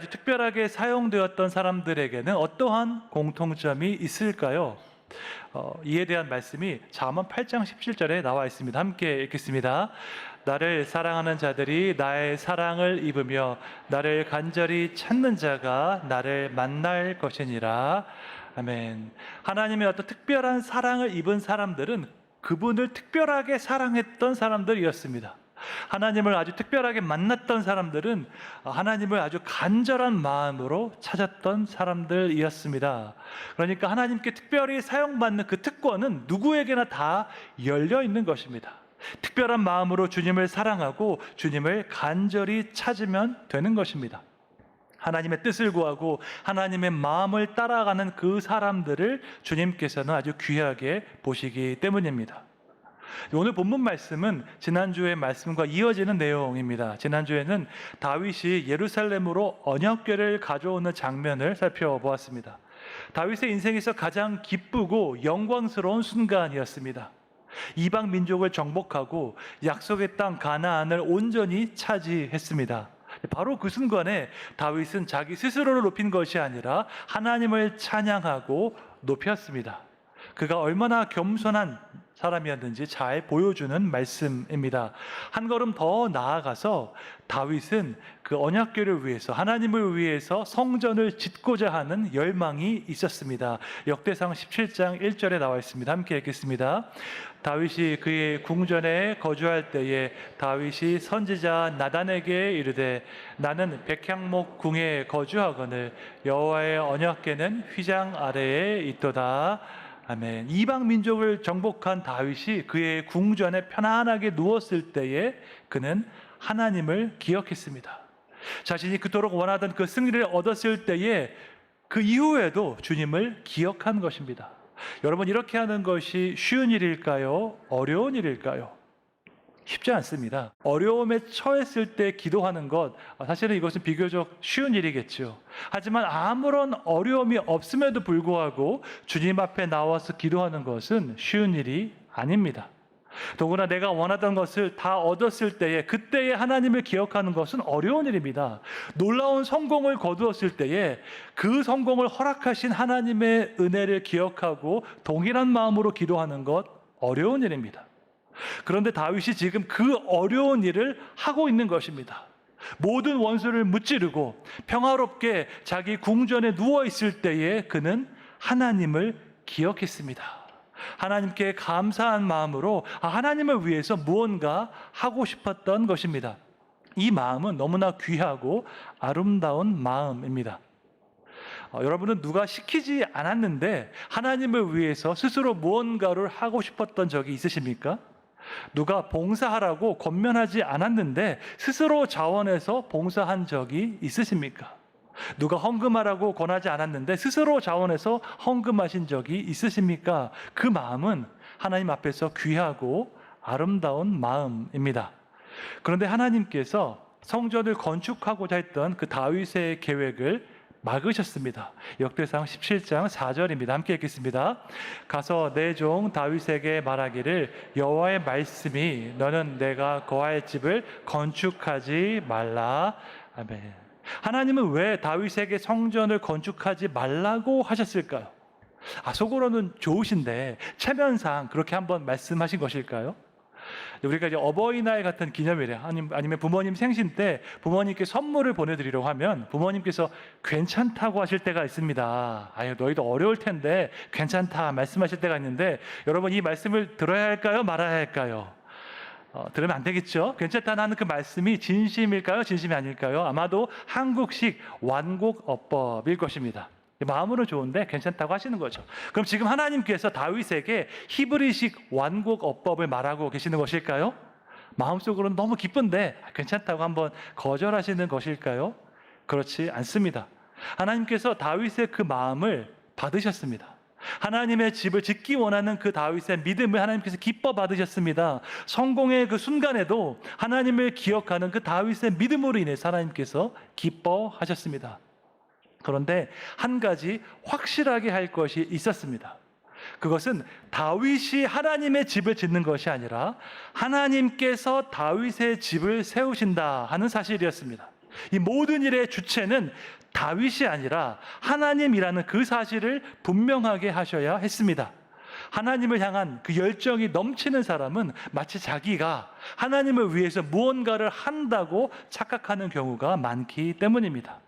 특별하게 사용되었던 사람들에게는 어떠한 공통점이 있을까요? 이에 대한 말씀이 잠언 8장 17절에 나와 있습니다. 함께 읽겠습니다. 나를 사랑하는 자들이 나의 사랑을 입으며 나를 간절히 찾는 자가 나를 만날 것이니라. 아멘. 하나님의 어떤 특별한 사랑을 입은 사람들은 그분을 특별하게 사랑했던 사람들이었습니다. 하나님을 아주 특별하게 만났던 사람들은 하나님을 아주 간절한 마음으로 찾았던 사람들이었습니다. 그러니까 하나님께 특별히 사용받는 그 특권은 누구에게나 다 열려 있는 것입니다. 특별한 마음으로 주님을 사랑하고 주님을 간절히 찾으면 되는 것입니다. 하나님의 뜻을 구하고 하나님의 마음을 따라가는 그 사람들을 주님께서는 아주 귀하게 보시기 때문입니다. 오늘 본문 말씀은 지난주의 말씀과 이어지는 내용입니다. 지난주에는 다윗이 예루살렘으로 언약궤를 가져오는 장면을 살펴보았습니다. 다윗의 인생에서 가장 기쁘고 영광스러운 순간이었습니다. 이방 민족을 정복하고 약속의 땅 가나안을 온전히 차지했습니다. 바로 그 순간에 다윗은 자기 스스로를 높인 것이 아니라 하나님을 찬양하고 높였습니다. 그가 얼마나 겸손한 사람이었는지 잘 보여주는 말씀입니다. 한 걸음 더 나아가서 다윗은 그 언약궤를 위해서, 하나님을 위해서 성전을 짓고자 하는 열망이 있었습니다. 역대상 17장 1절에 나와 있습니다. 함께 읽겠습니다. 다윗이 그의 궁전에 거주할 때에 다윗이 선지자 나단에게 이르되 나는 백향목 궁에 거주하거늘 여호와의 언약궤는 휘장 아래에 있도다. 아멘. 이방 민족을 정복한 다윗이 그의 궁전에 편안하게 누웠을 때에 그는 하나님을 기억했습니다. 자신이 그토록 원하던 그 승리를 얻었을 때에 그 이후에도 주님을 기억한 것입니다. 여러분, 이렇게 하는 것이 쉬운 일일까요? 어려운 일일까요? 쉽지 않습니다. 어려움에 처했을 때 기도하는 것, 사실은 이것은 비교적 쉬운 일이겠죠. 하지만 아무런 어려움이 없음에도 불구하고 주님 앞에 나와서 기도하는 것은 쉬운 일이 아닙니다. 더구나 내가 원하던 것을 다 얻었을 때에, 그때에 하나님을 기억하는 것은 어려운 일입니다. 놀라운 성공을 거두었을 때에 그 성공을 허락하신 하나님의 은혜를 기억하고 동일한 마음으로 기도하는 것 어려운 일입니다. 그런데 다윗이 지금 그 어려운 일을 하고 있는 것입니다. 모든 원수를 무찌르고 평화롭게 자기 궁전에 누워 있을 때에 그는 하나님을 기억했습니다. 하나님께 감사한 마음으로 하나님을 위해서 무언가 하고 싶었던 것입니다. 이 마음은 너무나 귀하고 아름다운 마음입니다. 여러분은 누가 시키지 않았는데 하나님을 위해서 스스로 무언가를 하고 싶었던 적이 있으십니까? 누가 봉사하라고 권면하지 않았는데 스스로 자원해서 봉사한 적이 있으십니까? 누가 헌금하라고 권하지 않았는데 스스로 자원해서 헌금하신 적이 있으십니까? 그 마음은 하나님 앞에서 귀하고 아름다운 마음입니다. 그런데 하나님께서 성전을 건축하고자 했던 그 다윗의 계획을 막으셨습니다. 역대상 17장 4절입니다. 함께 읽겠습니다. 가서 내 종 다윗에게 말하기를 여호와의 말씀이 너는 내가 거할 집을 건축하지 말라. 아멘. 하나님은 왜 다윗에게 성전을 건축하지 말라고 하셨을까요? 속으로는 좋으신데 체면상 그렇게 한번 말씀하신 것일까요? 우리가 이제 어버이날 같은 기념일에 아니면 부모님 생신 때 부모님께 선물을 보내드리려고 하면 부모님께서 괜찮다고 하실 때가 있습니다. 너희도 어려울 텐데 괜찮다 말씀하실 때가 있는데, 여러분 이 말씀을 들어야 할까요? 말아야 할까요? 들으면 안 되겠죠? 괜찮다는 그 말씀이 진심일까요? 진심이 아닐까요? 아마도 한국식 완곡어법일 것입니다. 마음으로 좋은데 괜찮다고 하시는 거죠. 그럼 지금 하나님께서 다윗에게 히브리식 완곡어법을 말하고 계시는 것일까요? 마음속으로는 너무 기쁜데 괜찮다고 한번 거절하시는 것일까요? 그렇지 않습니다. 하나님께서 다윗의 그 마음을 받으셨습니다. 하나님의 집을 짓기 원하는 그 다윗의 믿음을 하나님께서 기뻐 받으셨습니다. 성공의 그 순간에도 하나님을 기억하는 그 다윗의 믿음으로 인해서 하나님께서 기뻐하셨습니다. 그런데 한 가지 확실하게 할 것이 있었습니다. 그것은 다윗이 하나님의 집을 짓는 것이 아니라 하나님께서 다윗의 집을 세우신다 하는 사실이었습니다. 이 모든 일의 주체는 다윗이 아니라 하나님이라는 그 사실을 분명하게 하셔야 했습니다. 하나님을 향한 그 열정이 넘치는 사람은 마치 자기가 하나님을 위해서 무언가를 한다고 착각하는 경우가 많기 때문입니다.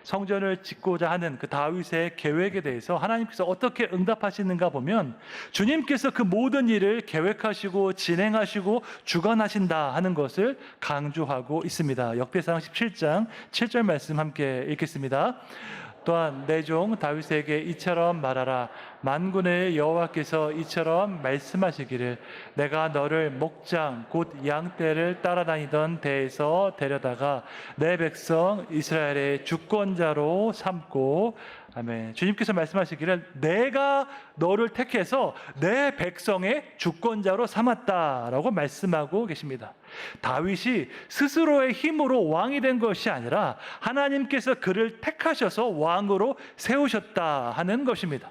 성전을 짓고자 하는 그 다윗의 계획에 대해서 하나님께서 어떻게 응답하시는가 보면 주님께서 그 모든 일을 계획하시고 진행하시고 주관하신다 하는 것을 강조하고 있습니다. 역대상 17장 7절 말씀 함께 읽겠습니다. 또한 내 종 다윗에게 이처럼 말하라. 만군의 여호와께서 이처럼 말씀하시기를 내가 너를 목장 곧 양떼를 따라다니던 데에서 데려다가 내 백성 이스라엘의 주권자로 삼고, 아멘. 주님께서 말씀하시기를 내가 너를 택해서 내 백성의 주권자로 삼았다라고 말씀하고 계십니다. 다윗이 스스로의 힘으로 왕이 된 것이 아니라 하나님께서 그를 택하셔서 왕으로 세우셨다 하는 것입니다.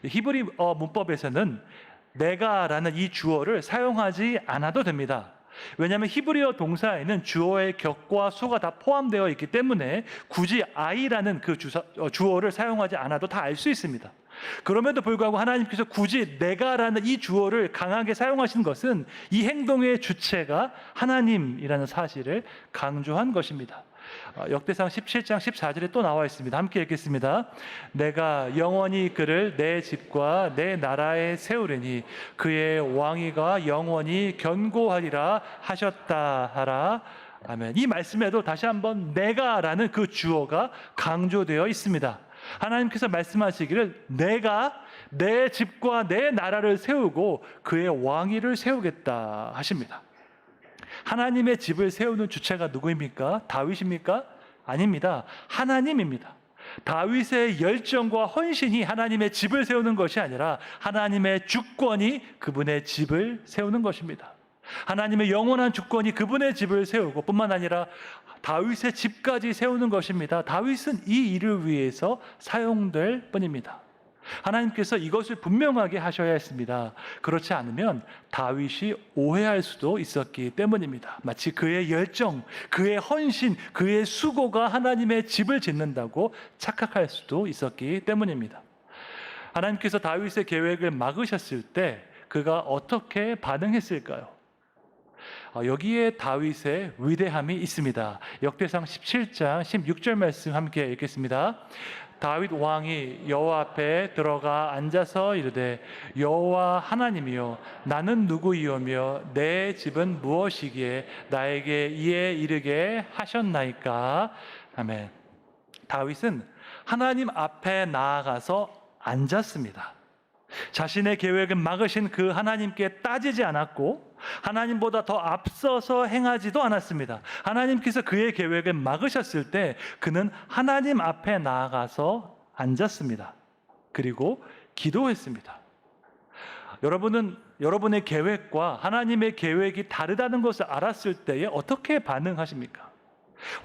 히브리 문법에서는 내가라는 이 주어를 사용하지 않아도 됩니다. 왜냐하면 히브리어 동사에는 주어의 격과 수가 다 포함되어 있기 때문에 굳이 I라는 그 주어를 사용하지 않아도 다 알 수 있습니다. 그럼에도 불구하고 하나님께서 굳이 내가라는 이 주어를 강하게 사용하신 것은 이 행동의 주체가 하나님이라는 사실을 강조한 것입니다. 역대상 17장 14절에 또 나와 있습니다. 함께 읽겠습니다. 내가 영원히 그를 내 집과 내 나라에 세우리니 그의 왕위가 영원히 견고하리라 하셨다 하라. 아멘. 이 말씀에도 다시 한번 내가라는 그 주어가 강조되어 있습니다. 하나님께서 말씀하시기를 내가 내 집과 내 나라를 세우고 그의 왕위를 세우겠다 하십니다. 하나님의 집을 세우는 주체가 누구입니까? 다윗입니까? 아닙니다. 하나님입니다. 다윗의 열정과 헌신이 하나님의 집을 세우는 것이 아니라 하나님의 주권이 그분의 집을 세우는 것입니다. 하나님의 영원한 주권이 그분의 집을 세우고 뿐만 아니라 다윗의 집까지 세우는 것입니다. 다윗은 이 일을 위해서 사용될 뿐입니다. 하나님께서 이것을 분명하게 하셔야 했습니다. 그렇지 않으면 다윗이 오해할 수도 있었기 때문입니다. 마치 그의 열정, 그의 헌신, 그의 수고가 하나님의 집을 짓는다고 착각할 수도 있었기 때문입니다. 하나님께서 다윗의 계획을 막으셨을 때 그가 어떻게 반응했을까요? 여기에 다윗의 위대함이 있습니다. 역대상 17장 16절 말씀 함께 읽겠습니다. 다윗 왕이 여호와 앞에 들어가 앉아서 이르되 여호와 하나님이여 나는 누구이오며 내 집은 무엇이기에 나에게 이에 이르게 하셨나이까. 아멘. 다윗은 하나님 앞에 나아가서 앉았습니다. 자신의 계획을 막으신 그 하나님께 따지지 않았고 하나님보다 더 앞서서 행하지도 않았습니다. 하나님께서 그의 계획을 막으셨을 때 그는 하나님 앞에 나아가서 앉았습니다. 그리고 기도했습니다. 여러분은 여러분의 계획과 하나님의 계획이 다르다는 것을 알았을 때에 어떻게 반응하십니까?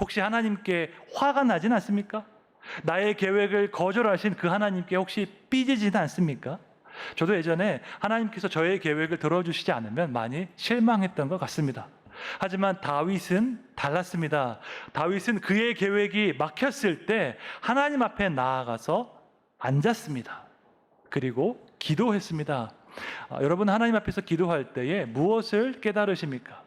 혹시 하나님께 화가 나진 않습니까? 나의 계획을 거절하신 그 하나님께 혹시 삐지지는 않습니까? 저도 예전에 하나님께서 저의 계획을 들어주시지 않으면 많이 실망했던 것 같습니다. 하지만 다윗은 달랐습니다. 다윗은 그의 계획이 막혔을 때 하나님 앞에 나아가서 앉았습니다. 그리고 기도했습니다. 여러분 하나님 앞에서 기도할 때에 무엇을 깨달으십니까?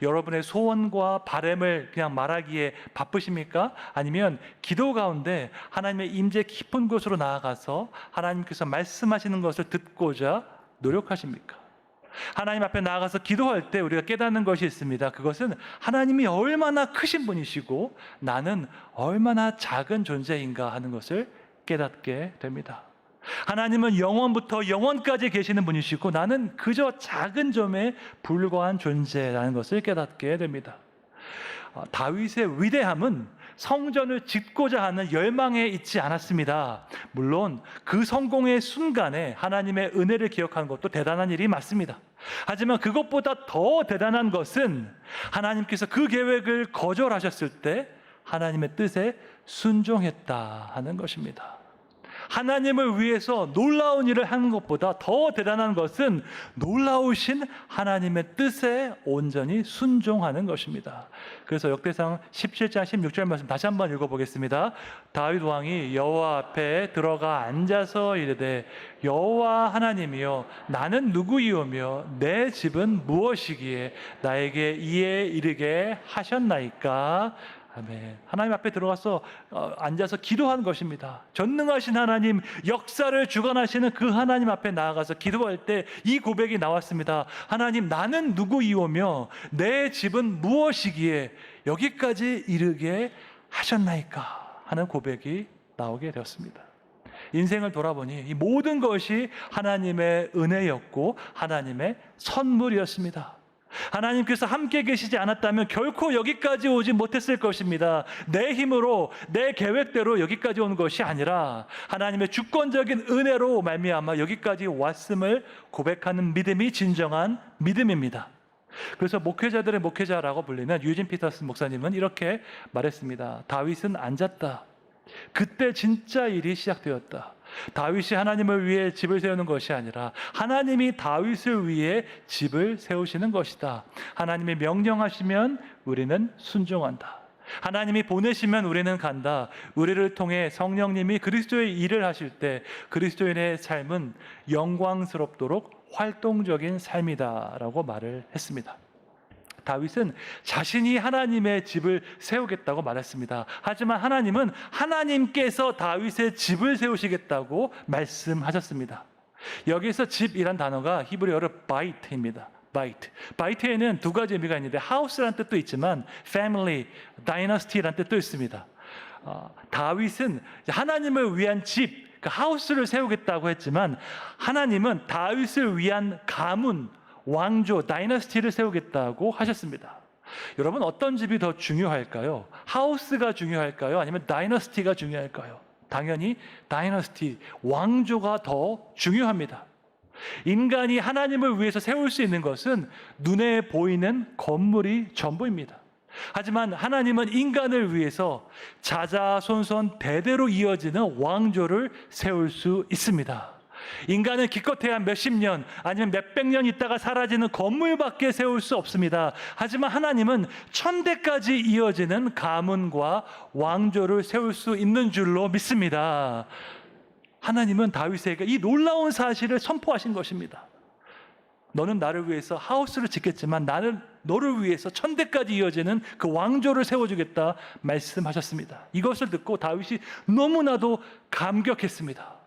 여러분의 소원과 바람을 그냥 말하기에 바쁘십니까? 아니면 기도 가운데 하나님의 임재 깊은 곳으로 나아가서 하나님께서 말씀하시는 것을 듣고자 노력하십니까? 하나님 앞에 나아가서 기도할 때 우리가 깨닫는 것이 있습니다. 그것은 하나님이 얼마나 크신 분이시고 나는 얼마나 작은 존재인가 하는 것을 깨닫게 됩니다. 하나님은 영원부터 영원까지 계시는 분이시고 나는 그저 작은 점에 불과한 존재라는 것을 깨닫게 됩니다. 다윗의 위대함은 성전을 짓고자 하는 열망에 있지 않았습니다. 물론 그 성공의 순간에 하나님의 은혜를 기억하는 것도 대단한 일이 맞습니다. 하지만 그것보다 더 대단한 것은 하나님께서 그 계획을 거절하셨을 때 하나님의 뜻에 순종했다 하는 것입니다. 하나님을 위해서 놀라운 일을 하는 것보다 더 대단한 것은 놀라우신 하나님의 뜻에 온전히 순종하는 것입니다. 그래서 역대상 17장 16절 말씀 다시 한번 읽어보겠습니다. 다윗 왕이 여호와 앞에 들어가 앉아서 이르되 여호와 하나님이여 나는 누구이오며 내 집은 무엇이기에 나에게 이에 이르게 하셨나이까. 아멘. 하나님 앞에 들어가서 앉아서 기도한 것입니다. 전능하신 하나님, 역사를 주관하시는 그 하나님 앞에 나아가서 기도할 때 이 고백이 나왔습니다. 하나님, 나는 누구이오며 내 집은 무엇이기에 여기까지 이르게 하셨나이까 하는 고백이 나오게 되었습니다. 인생을 돌아보니 이 모든 것이 하나님의 은혜였고 하나님의 선물이었습니다. 하나님께서 함께 계시지 않았다면 결코 여기까지 오지 못했을 것입니다. 내 힘으로 내 계획대로 여기까지 온 것이 아니라 하나님의 주권적인 은혜로 말미암아 여기까지 왔음을 고백하는 믿음이 진정한 믿음입니다. 그래서 목회자들의 목회자라고 불리는 유진 피터슨 목사님은 이렇게 말했습니다. 다윗은 앉았다. 그때 진짜 일이 시작되었다. 다윗이 하나님을 위해 집을 세우는 것이 아니라 하나님이 다윗을 위해 집을 세우시는 것이다. 하나님이 명령하시면 우리는 순종한다. 하나님이 보내시면 우리는 간다. 우리를 통해 성령님이 그리스도의 일을 하실 때 그리스도인의 삶은 영광스럽도록 활동적인 삶이다라고 말을 했습니다. 다윗은 자신이 하나님의 집을 세우겠다고 말했습니다. 하지만 하나님은 하나님께서 다윗의 집을 세우시겠다고 말씀하셨습니다. 여기서 집이란 단어가 히브리어로 바이트입니다. 바이트에는 두 가지 의미가 있는데 하우스라는 뜻도 있지만 family, dynasty라는 뜻도 있습니다. 다윗은 하나님을 위한 집, 그 하우스를 세우겠다고 했지만 하나님은 다윗을 위한 가문, 왕조, 다이너스티를 세우겠다고 하셨습니다. 여러분, 어떤 집이 더 중요할까요? 하우스가 중요할까요? 아니면 다이너스티가 중요할까요? 당연히 다이너스티, 왕조가 더 중요합니다. 인간이 하나님을 위해서 세울 수 있는 것은 눈에 보이는 건물이 전부입니다. 하지만 하나님은 인간을 위해서 자자손손 대대로 이어지는 왕조를 세울 수 있습니다. 인간은 기껏해야 몇십 년 아니면 몇백 년 있다가 사라지는 건물밖에 세울 수 없습니다. 하지만 하나님은 천대까지 이어지는 가문과 왕조를 세울 수 있는 줄로 믿습니다. 하나님은 다윗에게 이 놀라운 사실을 선포하신 것입니다. 너는 나를 위해서 하우스를 짓겠지만 나는 너를 위해서 천대까지 이어지는 그 왕조를 세워주겠다 말씀하셨습니다. 이것을 듣고 다윗이 너무나도 감격했습니다.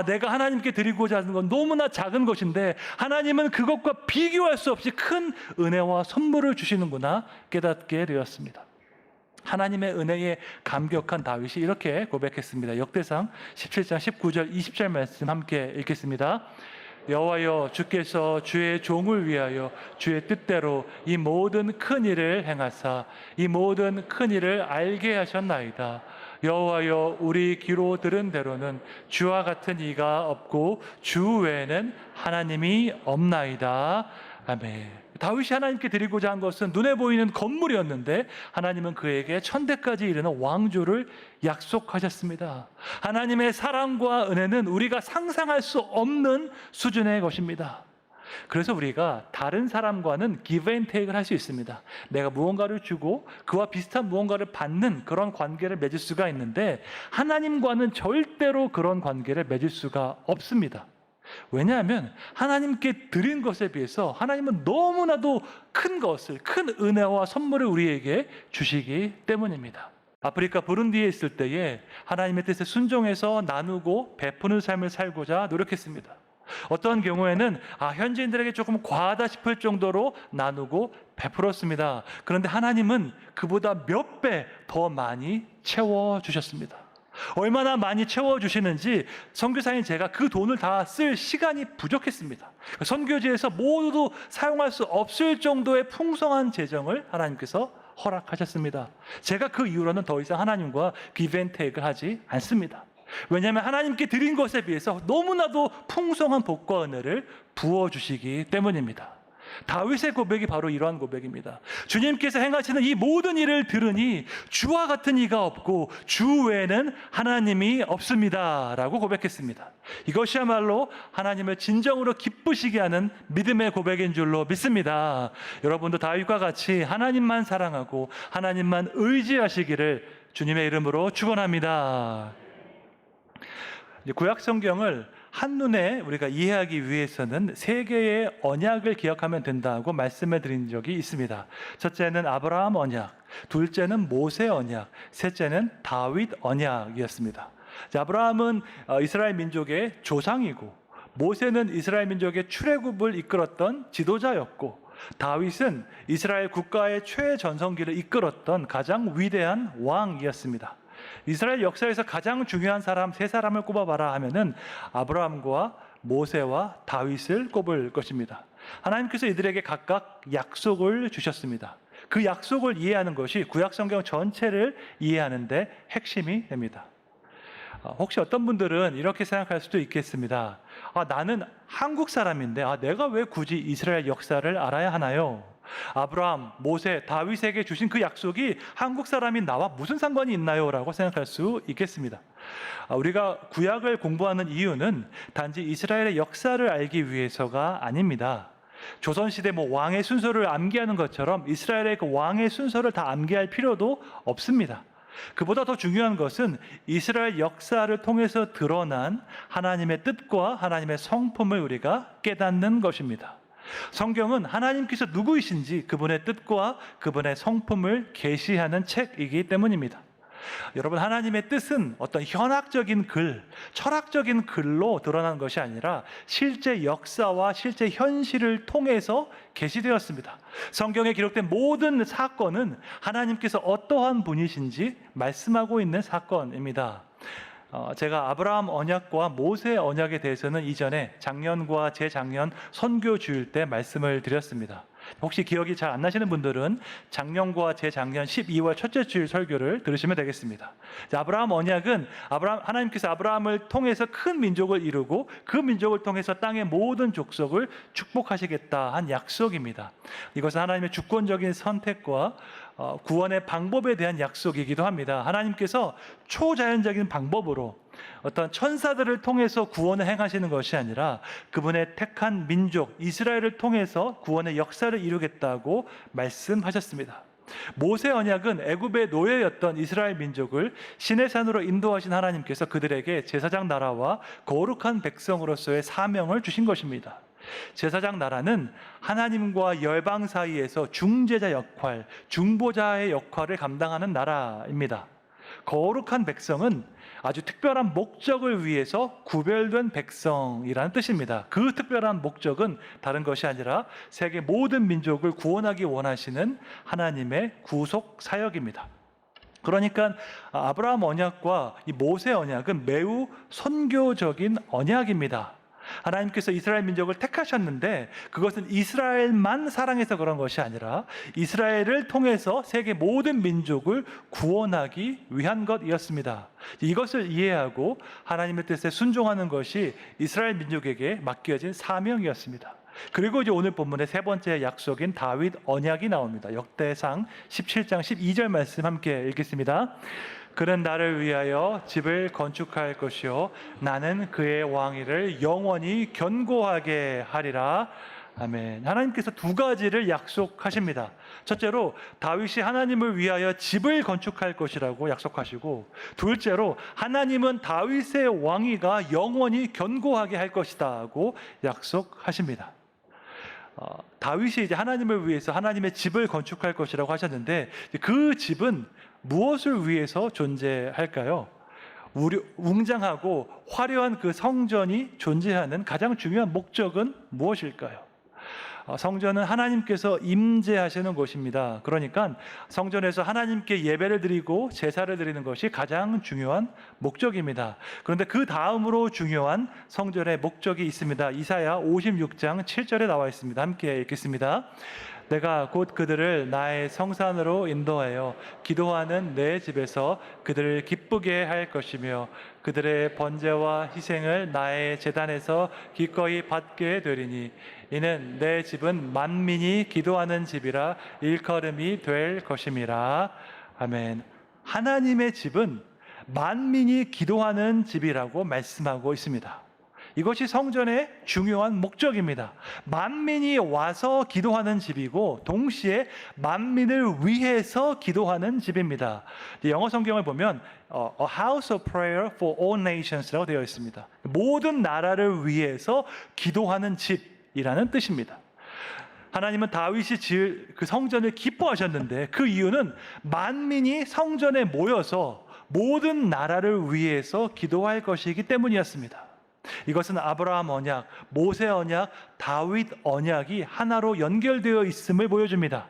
내가 하나님께 드리고자 하는 건 너무나 작은 것인데 하나님은 그것과 비교할 수 없이 큰 은혜와 선물을 주시는구나 깨닫게 되었습니다. 하나님의 은혜에 감격한 다윗이 이렇게 고백했습니다. 역대상 17장 19절 20절 말씀 함께 읽겠습니다. 여호와여, 주께서 주의 종을 위하여 주의 뜻대로 이 모든 큰 일을 행하사 이 모든 큰 일을 알게 하셨나이다. 여호와여, 우리 귀로 들은 대로는 주와 같은 이가 없고 주 외에는 하나님이 없나이다. 아멘. 다윗이 하나님께 드리고자 한 것은 눈에 보이는 건물이었는데 하나님은 그에게 천대까지 이르는 왕조를 약속하셨습니다. 하나님의 사랑과 은혜는 우리가 상상할 수 없는 수준의 것입니다. 그래서 우리가 다른 사람과는 give and take를 할 수 있습니다. 내가 무언가를 주고 그와 비슷한 무언가를 받는 그런 관계를 맺을 수가 있는데 하나님과는 절대로 그런 관계를 맺을 수가 없습니다. 왜냐하면 하나님께 드린 것에 비해서 하나님은 너무나도 큰 것을, 큰 은혜와 선물을 우리에게 주시기 때문입니다. 아프리카 부룬디에 있을 때에 하나님의 뜻에 순종해서 나누고 베푸는 삶을 살고자 노력했습니다. 어떤 경우에는 현지인들에게 조금 과하다 싶을 정도로 나누고 베풀었습니다. 그런데 하나님은 그보다 몇 배 더 많이 채워주셨습니다. 얼마나 많이 채워주시는지 선교사인 제가 그 돈을 다 쓸 시간이 부족했습니다. 선교지에서 모두 사용할 수 없을 정도의 풍성한 재정을 하나님께서 허락하셨습니다. 제가 그 이후로는 더 이상 하나님과 give and take를 하지 않습니다. 왜냐하면 하나님께 드린 것에 비해서 너무나도 풍성한 복과 은혜를 부어주시기 때문입니다. 다윗의 고백이 바로 이러한 고백입니다. 주님께서 행하시는 이 모든 일을 들으니 주와 같은 이가 없고 주 외에는 하나님이 없습니다 라고 고백했습니다. 이것이야말로 하나님을 진정으로 기쁘시게 하는 믿음의 고백인 줄로 믿습니다. 여러분도 다윗과 같이 하나님만 사랑하고 하나님만 의지하시기를 주님의 이름으로 축원합니다. 구약 성경을 한눈에 우리가 이해하기 위해서는 세 개의 언약을 기억하면 된다고 말씀을 드린 적이 있습니다. 첫째는 아브라함 언약, 둘째는 모세 언약, 셋째는 다윗 언약이었습니다. 아브라함은 이스라엘 민족의 조상이고, 모세는 이스라엘 민족의 출애굽을 이끌었던 지도자였고, 다윗은 이스라엘 국가의 최전성기를 이끌었던 가장 위대한 왕이었습니다. 이스라엘 역사에서 가장 중요한 사람 세 사람을 꼽아봐라 하면은 아브라함과 모세와 다윗을 꼽을 것입니다. 하나님께서 이들에게 각각 약속을 주셨습니다. 그 약속을 이해하는 것이 구약 성경 전체를 이해하는 데 핵심이 됩니다. 혹시 어떤 분들은 이렇게 생각할 수도 있겠습니다. 나는 한국 사람인데 내가 왜 굳이 이스라엘 역사를 알아야 하나요? 아브라함, 모세, 다윗에게 주신 그 약속이 한국 사람인 나와 무슨 상관이 있나요? 라고 생각할 수 있겠습니다. 우리가 구약을 공부하는 이유는 단지 이스라엘의 역사를 알기 위해서가 아닙니다. 조선시대 왕의 순서를 암기하는 것처럼 이스라엘의 그 왕의 순서를 다 암기할 필요도 없습니다. 그보다 더 중요한 것은 이스라엘 역사를 통해서 드러난 하나님의 뜻과 하나님의 성품을 우리가 깨닫는 것입니다. 성경은 하나님께서 누구이신지 그분의 뜻과 그분의 성품을 계시하는 책이기 때문입니다. 여러분, 하나님의 뜻은 어떤 현학적인 글, 철학적인 글로 드러난 것이 아니라 실제 역사와 실제 현실을 통해서 계시되었습니다. 성경에 기록된 모든 사건은 하나님께서 어떠한 분이신지 말씀하고 있는 사건입니다. 제가 아브라함 언약과 모세 언약에 대해서는 이전에 작년과 재작년 선교 주일 때 말씀을 드렸습니다. 혹시 기억이 잘 안 나시는 분들은 작년과 재작년 12월 첫째 주일 설교를 들으시면 되겠습니다. 아브라함 언약은 하나님께서 아브라함을 통해서 큰 민족을 이루고 그 민족을 통해서 땅의 모든 족속을 축복하시겠다 한 약속입니다. 이것은 하나님의 주권적인 선택과 구원의 방법에 대한 약속이기도 합니다. 하나님께서 초자연적인 방법으로 어떤 천사들을 통해서 구원을 행하시는 것이 아니라 그분의 택한 민족 이스라엘을 통해서 구원의 역사를 이루겠다고 말씀하셨습니다. 모세 언약은 애굽의 노예였던 이스라엘 민족을 시내산으로 인도하신 하나님께서 그들에게 제사장 나라와 거룩한 백성으로서의 사명을 주신 것입니다. 제사장 나라는 하나님과 열방 사이에서 중재자 역할, 중보자의 역할을 감당하는 나라입니다. 거룩한 백성은 아주 특별한 목적을 위해서 구별된 백성이라는 뜻입니다. 그 특별한 목적은 다른 것이 아니라 세계 모든 민족을 구원하기 원하시는 하나님의 구속 사역입니다. 그러니까 아브라함 언약과 이 모세 언약은 매우 선교적인 언약입니다. 하나님께서 이스라엘 민족을 택하셨는데 그것은 이스라엘만 사랑해서 그런 것이 아니라 이스라엘을 통해서 세계 모든 민족을 구원하기 위한 것이었습니다. 이것을 이해하고 하나님의 뜻에 순종하는 것이 이스라엘 민족에게 맡겨진 사명이었습니다. 그리고 이제 오늘 본문의 세 번째 약속인 다윗 언약이 나옵니다. 역대상 17장 12절 말씀 함께 읽겠습니다. 그는 나를 위하여 집을 건축할 것이요 나는 그의 왕위를 영원히 견고하게 하리라. 아멘. 하나님께서 두 가지를 약속하십니다. 첫째로 다윗이 하나님을 위하여 집을 건축할 것이라고 약속하시고, 둘째로 하나님은 다윗의 왕위가 영원히 견고하게 할 것이다고 약속하십니다. 다윗이 이제 하나님을 위해서 하나님의 집을 건축할 것이라고 하셨는데 그 집은 무엇을 위해서 존재할까요? 웅장하고 화려한 그 성전이 존재하는 가장 중요한 목적은 무엇일까요? 성전은 하나님께서 임재하시는 곳입니다. 그러니까 성전에서 하나님께 예배를 드리고 제사를 드리는 것이 가장 중요한 목적입니다. 그런데 그 다음으로 중요한 성전의 목적이 있습니다. 이사야 56장 7절에 나와 있습니다. 함께 읽겠습니다. 내가 곧 그들을 나의 성산으로 인도하여 기도하는 내 집에서 그들을 기쁘게 할 것이며 그들의 번제와 희생을 나의 제단에서 기꺼이 받게 되리니 이는 내 집은 만민이 기도하는 집이라 일컬음이 될 것임이라. 아멘. 하나님의 집은 만민이 기도하는 집이라고 말씀하고 있습니다. 이것이 성전의 중요한 목적입니다. 만민이 와서 기도하는 집이고 동시에 만민을 위해서 기도하는 집입니다. 영어 성경을 보면 A house of prayer for all nations라고 되어 있습니다. 모든 나라를 위해서 기도하는 집이라는 뜻입니다. 하나님은 다윗이 지을 그 성전을 기뻐하셨는데 그 이유는 만민이 성전에 모여서 모든 나라를 위해서 기도할 것이기 때문이었습니다. 이것은 아브라함 언약, 모세 언약, 다윗 언약이 하나로 연결되어 있음을 보여줍니다.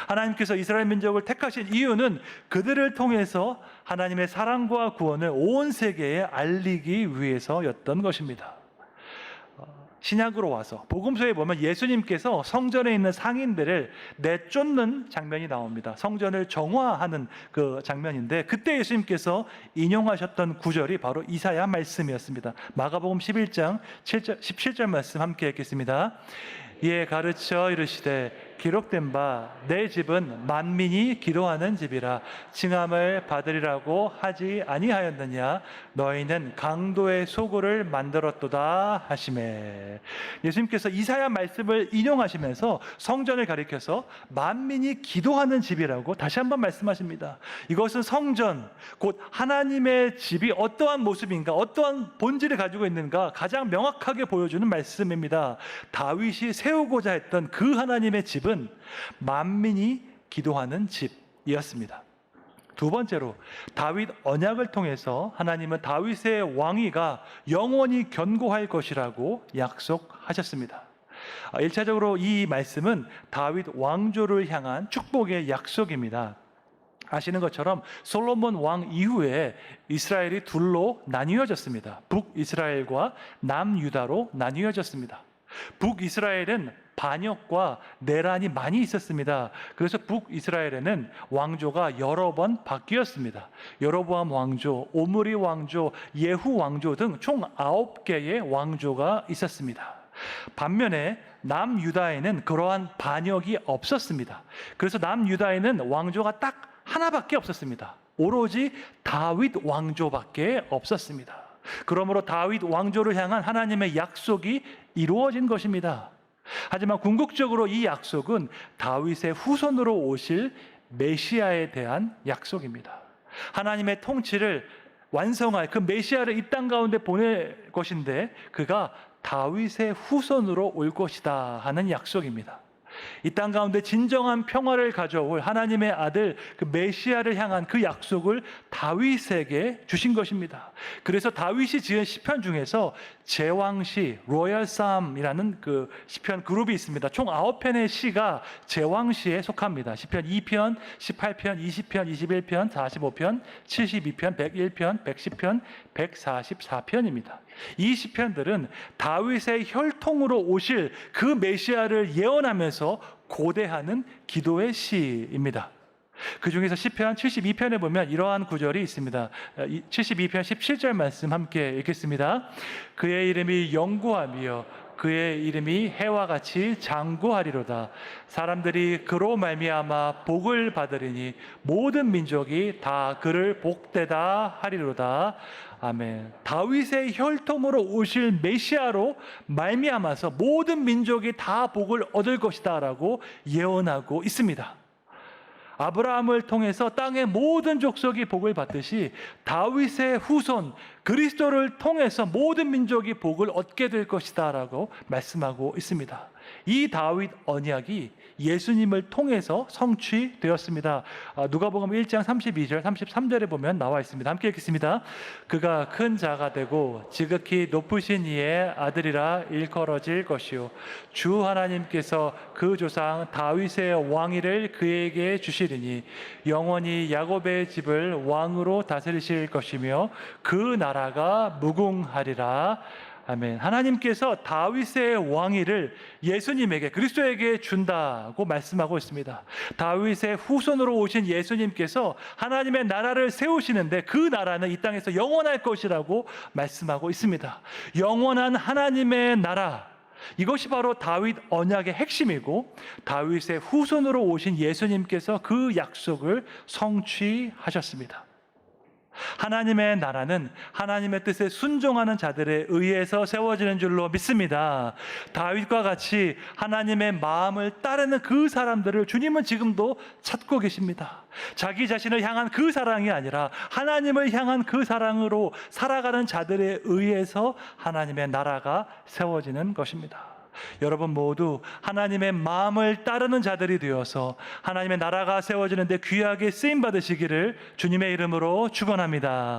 하나님께서 이스라엘 민족을 택하신 이유는 그들을 통해서 하나님의 사랑과 구원을 온 세계에 알리기 위해서였던 것입니다. 신약으로 와서 복음서에 보면 예수님께서 성전에 있는 상인들을 내쫓는 장면이 나옵니다. 성전을 정화하는 그 장면인데 그때 예수님께서 인용하셨던 구절이 바로 이사야 말씀이었습니다. 마가복음 11장 17절 말씀 함께 읽겠습니다. 이에 가르쳐 이르시되 기록된 바 내 집은 만민이 기도하는 집이라 칭함을 받으리라고 하지 아니하였느냐 너희는 강도의 소굴을 만들었도다 하시매. 예수님께서 이사야 말씀을 인용하시면서 성전을 가리켜서 만민이 기도하는 집이라고 다시 한번 말씀하십니다. 이것은 성전 곧 하나님의 집이 어떠한 모습인가 어떠한 본질을 가지고 있는가 가장 명확하게 보여주는 말씀입니다. 다윗이 세우고자 했던 그 하나님의 집은 만민이 기도하는 집이었습니다. 두 번째로 다윗 언약을 통해서 하나님은 다윗의 왕위가 영원히 견고할 것이라고 약속하셨습니다. 1차적으로 이 말씀은 다윗 왕조를 향한 축복의 약속입니다. 아시는 것처럼 솔로몬 왕 이후에 이스라엘이 둘로 나뉘어졌습니다. 북이스라엘과 남유다로 나뉘어졌습니다. 북이스라엘은 반역과 내란이 많이 있었습니다. 그래서 북이스라엘에는 왕조가 여러 번 바뀌었습니다. 여로보암 왕조, 오므리 왕조, 예후 왕조 등 총 9개의 왕조가 있었습니다. 반면에 남유다에는 그러한 반역이 없었습니다. 그래서 남유다에는 왕조가 딱 하나밖에 없었습니다. 오로지 다윗 왕조밖에 없었습니다. 그러므로 다윗 왕조를 향한 하나님의 약속이 이루어진 것입니다. 하지만 궁극적으로 이 약속은 다윗의 후손으로 오실 메시아에 대한 약속입니다. 하나님의 통치를 완성할 그 메시아를 이 땅 가운데 보낼 것인데 그가 다윗의 후손으로 올 것이다 하는 약속입니다. 이 땅 가운데 진정한 평화를 가져올 하나님의 아들 그 메시아를 향한 그 약속을 다윗에게 주신 것입니다. 그래서 다윗이 지은 시편 중에서 제왕시, 로얄 삶이라는 그 시편 그룹이 있습니다. 총 9편의 시가 제왕시에 속합니다. 시편 2편, 18편, 20편, 21편, 45편, 72편, 101편, 110편, 144편입니다. 이 시편들은 다윗의 혈통으로 오실 그 메시아를 예언하면서 고대하는 기도의 시입니다. 그 중에서 시편 72편에 보면 이러한 구절이 있습니다. 72편 17절 말씀 함께 읽겠습니다. 그의 이름이 영구하며 그의 이름이 해와 같이 장구하리로다. 사람들이 그로 말미암아 복을 받으리니 모든 민족이 다 그를 복되다 하리로다. 아멘. 다윗의 혈통으로 오실 메시아로 말미암아서 모든 민족이 다 복을 얻을 것이다라고 예언하고 있습니다. 아브라함을 통해서 땅의 모든 족속이 복을 받듯이 다윗의 후손 그리스도를 통해서 모든 민족이 복을 얻게 될 것이다라고 말씀하고 있습니다. 이 다윗 언약이 예수님을 통해서 성취되었습니다. 누가복음 1장 32절 33절에 보면 나와 있습니다. 함께 읽겠습니다. 그가 큰 자가 되고 지극히 높으신 이의 아들이라 일컬어질 것이요 주 하나님께서 그 조상 다윗의 왕위를 그에게 주시리니 영원히 야곱의 집을 왕으로 다스리실 것이며 그 나라가 무궁하리라. 아멘. 하나님께서 다윗의 왕위를 예수님에게, 그리스도에게 준다고 말씀하고 있습니다. 다윗의 후손으로 오신 예수님께서 하나님의 나라를 세우시는데 그 나라는 이 땅에서 영원할 것이라고 말씀하고 있습니다. 영원한 하나님의 나라, 이것이 바로 다윗 언약의 핵심이고 다윗의 후손으로 오신 예수님께서 그 약속을 성취하셨습니다. 하나님의 나라는 하나님의 뜻에 순종하는 자들에 의해서 세워지는 줄로 믿습니다. 다윗과 같이 하나님의 마음을 따르는 그 사람들을 주님은 지금도 찾고 계십니다. 자기 자신을 향한 그 사랑이 아니라 하나님을 향한 그 사랑으로 살아가는 자들에 의해서 하나님의 나라가 세워지는 것입니다. 여러분 모두 하나님의 마음을 따르는 자들이 되어서 하나님의 나라가 세워지는데 귀하게 쓰임 받으시기를 주님의 이름으로 축원합니다.